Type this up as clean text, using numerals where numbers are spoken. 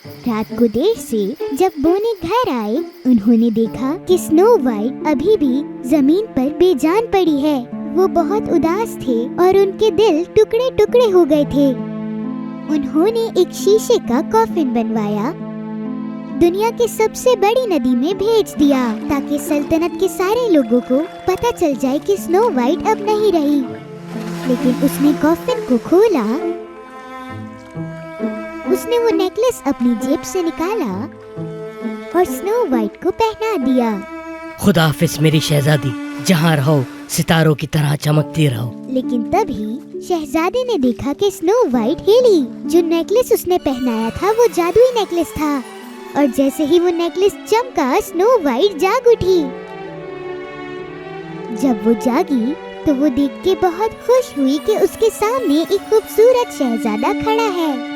रात को देर से जब बोने घर आए, उन्होंने देखा कि स्नो वाइट अभी भी जमीन पर बेजान पड़ी है। वो बहुत उदास थे और उनके दिल टुकड़े टुकड़े हो गए थे। उन्होंने एक शीशे का कॉफिन बनवाया, दुनिया की सबसे बड़ी नदी में भेज दिया ताकि सल्तनत के सारे लोगों को पता चल जाए कि स्नो वाइट अब नहीं रही। लेकिन उसने कॉफिन को खोला, उसने वो नेकलेस अपनी जेब से निकाला और स्नो वाइट को पहना दिया। खुदा हाफिज मेरी शहजादी, जहाँ रहो सितारों की तरह चमकती रहो। लेकिन तभी शहजादे ने देखा कि स्नो वाइट हिली। जो नेकलेस उसने पहनाया था वो जादुई नेकलेस था, और जैसे ही वो नेकलेस चमका, स्नो वाइट जाग उठी। जब वो जागी तो वो देख के बहुत खुश हुई कि उसके सामने एक खूबसूरत शहजादा खड़ा है।